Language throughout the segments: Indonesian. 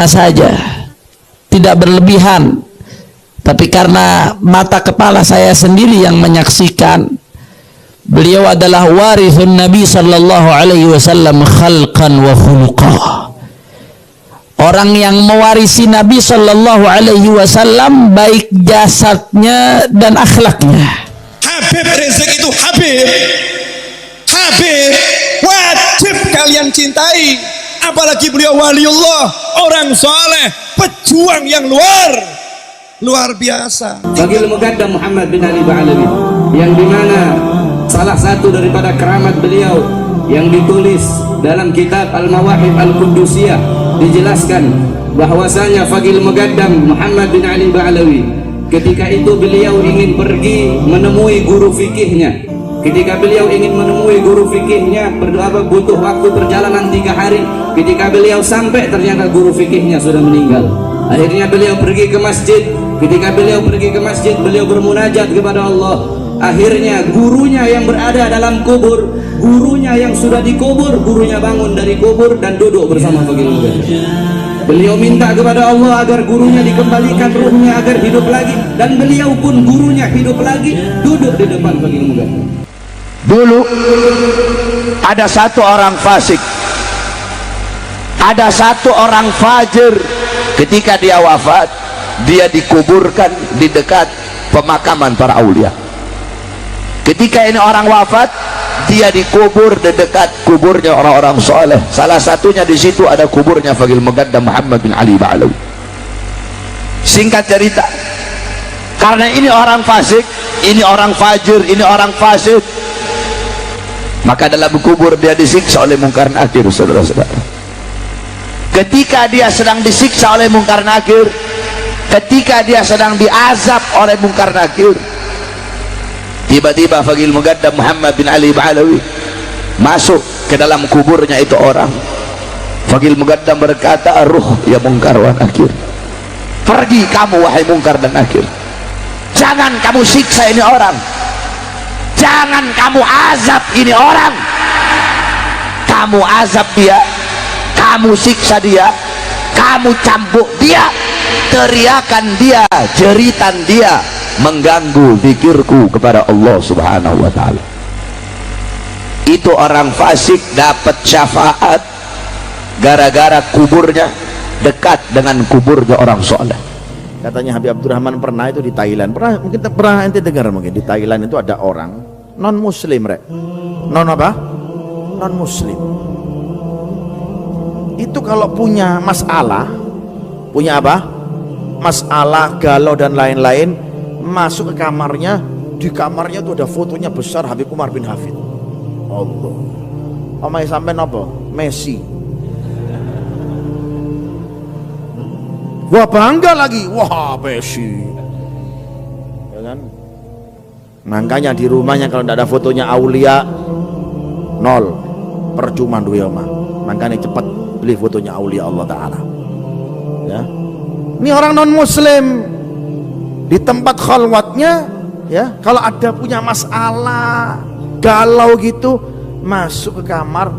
saja, tidak berlebihan, tapi karena mata kepala saya sendiri yang menyaksikan, beliau adalah warithun Nabi sallallahu alaihi wasallam khalqan wa khuluqa, orang yang mewarisi Nabi sallallahu alaihi wasallam baik jasadnya dan akhlaknya. Habib Rizik itu Habib wajib kalian cintai, apalagi beliau waliullah, orang soleh, pejuang yang luar biasa. Fagil Muqaddam Muhammad bin Ali Ba'alawi, yang dimana salah satu daripada keramat beliau yang ditulis dalam kitab Al-Mawahib Al-Qudusiyah dijelaskan bahwasanya Fagil Muqaddam Muhammad bin Ali Ba'alawi ketika itu beliau ingin pergi menemui guru fikihnya. Ketika beliau ingin menemui guru fikihnya, berdoa butuh waktu perjalanan 3 hari. Ketika beliau sampai, ternyata guru fikihnya sudah meninggal. Akhirnya beliau pergi ke masjid. Ketika beliau pergi ke masjid, beliau bermunajat kepada Allah. Akhirnya gurunya yang berada dalam kubur, gurunya yang sudah dikubur, gurunya bangun dari kubur dan duduk bersama Fagil Muqaddam. Beliau minta kepada Allah agar gurunya dikembalikan ruhnya agar hidup lagi, dan beliau pun gurunya hidup lagi, duduk di depan Fagil Muqaddam. Dulu ada satu orang fasik, ada satu orang fajir. Ketika dia wafat, dia dikuburkan di dekat pemakaman para aulia. Ketika ini orang wafat, dia dikubur di dekat kuburnya orang-orang soleh. Salah satunya di situ ada kuburnya Fagil Muqaddam Muhammad bin Ali Ba'alawi. Singkat cerita, karena ini orang fasik, ini orang fajir, ini orang fasik, maka dalam kubur dia disiksa oleh Munkar Nakir, saudara-saudara. Ketika dia sedang disiksa oleh Munkar Nakir, ketika dia sedang diazab oleh Munkar Nakir, tiba-tiba Fagil Muqaddam Muhammad bin Ali Ba'alawi masuk ke dalam kuburnya itu orang. Fagil Muqaddam berkata, "Ruh ya Munkar wa Nakir, pergi kamu wahai Munkar dan Nakir, jangan kamu siksa ini orang, jangan kamu azab ini orang. Kamu azab dia, kamu siksa dia, kamu cambuk dia, teriakan dia, jeritan dia mengganggu zikirku kepada Allah subhanahu wa ta'ala." Itu orang fasik dapat syafaat gara-gara kuburnya dekat dengan kuburnya orang soleh. Katanya Habib Abdurrahman pernah itu di Thailand, mungkin pernah ente dengar, mungkin di Thailand itu ada orang non muslim, non apa? Non muslim. Itu kalau punya masalah, punya apa? Masalah, galau dan lain-lain, masuk ke kamarnya, di kamarnya itu ada fotonya besar Habib Umar bin Hafid. Allah. Omai sampean apa? Messi. Wah bangga lagi, wah Messi, ya kan? Makanya di rumahnya kalau tidak ada fotonya aulia, nol, percuma duit omah. Makanya cepat beli fotonya aulia Allah Ta'ala. Ya, ini orang non muslim di tempat khalwatnya, ya, kalau ada punya masalah, galau gitu, masuk ke kamar,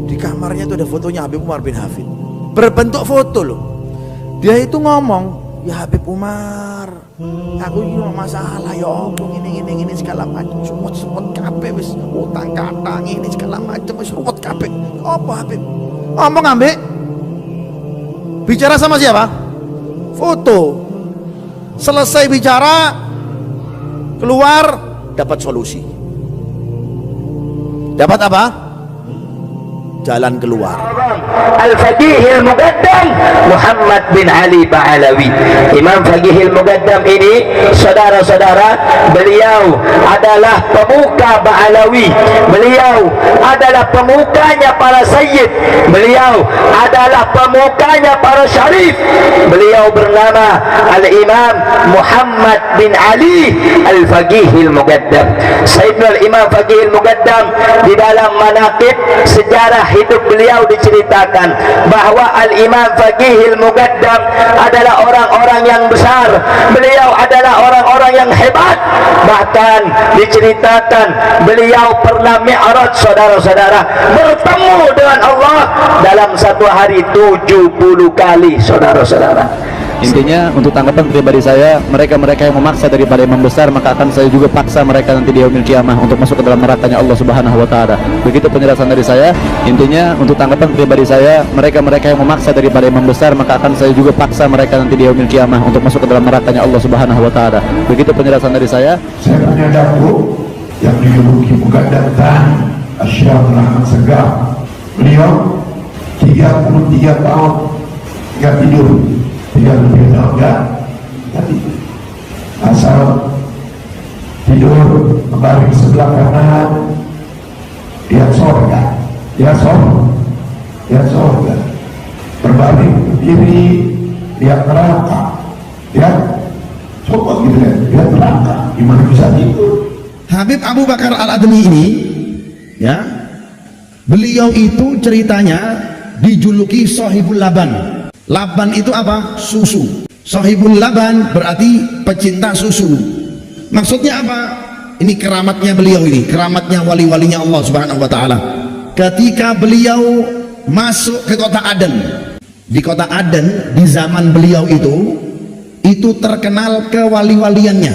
di kamarnya itu ada fotonya Habib Umar bin Hafid, berbentuk foto loh. Dia itu ngomong, "Ya Habib Umar, aku ini masalah ya Allah, ini segala macam, semut kabeh wis, utang katang ini segala macam wis ruwet kabeh." Apa Habib? Ngomong ambek, bicara sama siapa? Foto. Selesai bicara, keluar dapat solusi. Dapat apa? Jalan keluar. Al-Faqihil Muqaddam Muhammad bin Ali Ba'alawi. Imam Faqihil Muqaddam ini, saudara-saudara, beliau adalah pemuka Ba'alawi. Beliau adalah pemukanya para sayyid. Beliau adalah pemukanya para syarif. Beliau bernama Al-Imam Muhammad bin Ali Al-Faqihil Muqaddam. Sayyidina Al-Imam Faqihil Muqaddam di dalam manaqib sejarah hidup beliau diceritakan bahwa Al-Imam Faqihil Muqaddam adalah orang-orang yang besar, beliau adalah orang-orang yang hebat. Bahkan diceritakan beliau pernah mi'raj, saudara-saudara, bertemu dengan Allah dalam satu hari 70 kali, saudara-saudara. Intinya untuk tanggapan pribadi saya, mereka-mereka yang memaksa daripada imam besar, maka akan saya juga paksa mereka nanti di yaumil qiyamah untuk masuk ke dalam nerakanya Allah Subhanahu wa taala. Begitu penjelasan dari saya. Intinya untuk tanggapan pribadi saya, mereka-mereka yang memaksa daripada imam besar, maka akan saya juga paksa mereka nanti di yaumil qiyamah untuk masuk ke dalam nerakanya Allah Subhanahu wa taala. Begitu penjelasan dari saya. Saya punya daku yang dijuluki Muqaddam Syekh Rahmat Segaf. Beliau 33 tahun nggak tidur, 33 tahun nggak tadi asal tidur membaring sebelah kanan, lihat surga, lihat surga, berbaring kiri, lihat neraka, lihat coba gitu kan, lihat neraka, gimana bisa tidur? Habib Abu Bakar Al-Admi ini, ya, beliau itu ceritanya dijuluki Sahibul Laban. Laban itu apa? Susu. Sahibul Laban berarti pecinta susu. Maksudnya apa? Ini keramatnya beliau ini, keramatnya wali-walinya Allah Subhanahu wa taala. Ketika beliau masuk ke kota Aden, di kota Aden di zaman beliau itu terkenal kewali-waliannya.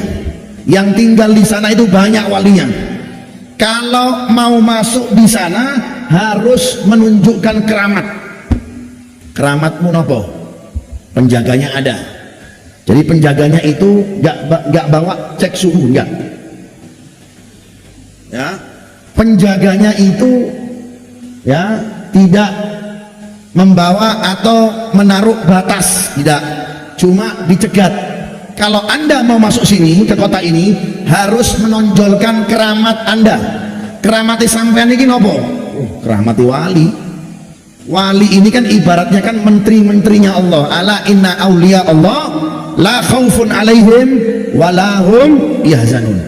Yang tinggal di sana itu banyak walinya. Kalau mau masuk di sana harus menunjukkan keramat. Keramatmu nopo? Penjaganya ada. Jadi penjaganya itu nggak bawa cek suhu, enggak. Ya, penjaganya itu ya tidak membawa atau menaruh batas, tidak. Cuma dicegat. Kalau Anda mau masuk sini ke kota ini harus menonjolkan keramat Anda. Keramati sampean ini nopo? Keramati wali. Wali ini kan ibaratnya kan menteri-menterinya Allah. Ala inna auliya Allah la khaufun alaihim walahum yahzanun.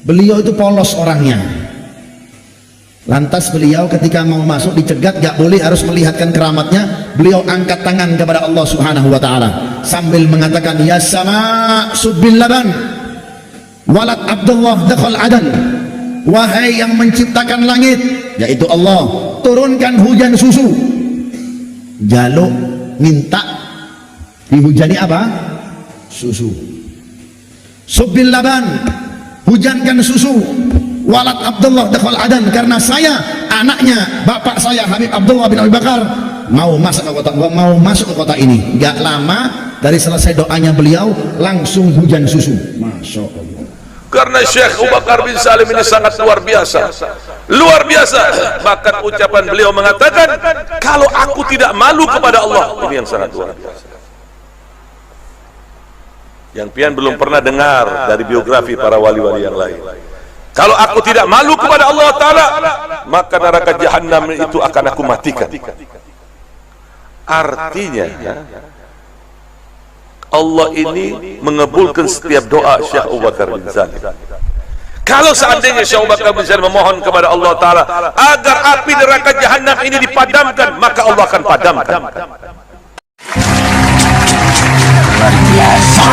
Beliau itu polos orangnya. Lantas beliau ketika mau masuk dicegat, gak boleh, harus melihatkan keramatnya. Beliau angkat tangan kepada Allah Subhanahu wa taala sambil mengatakan, ya sama subbil laban walad Abdullah dakhal Adan. Wahai yang menciptakan langit, yaitu Allah, turunkan hujan susu. Jaluk minta dihujani apa? Susu. Subbil laban, hujankan susu. Walad Abdullah dakhal Adan, karena saya anaknya bapak saya Habib Abdullah bin Abi Bakar mau masuk ke kota ini. Gak lama dari selesai doanya beliau langsung hujan susu. Masya Allah. Karena Syekh Abu Bakar bin Salim ini sangat luar biasa. Luar biasa. Bahkan ucapan beliau mengatakan, kalau aku tidak malu kepada Allah. Ini yang sangat luar biasa. Yang pian belum pernah dengar dari biografi para wali-wali yang lain. Kalau aku tidak malu kepada Allah Ta'ala, maka neraka Jahannam itu akan aku matikan. Artinya Allah ini mengabulkan setiap doa Syekh Abu Bakar bin Salim. Kalau seandainya Syekh Abu Bakar bin Salim memohon kepada Allah Ta'ala agar api neraka Jahannam ini dipadamkan, maka Allah akan padamkan. Luar biasa.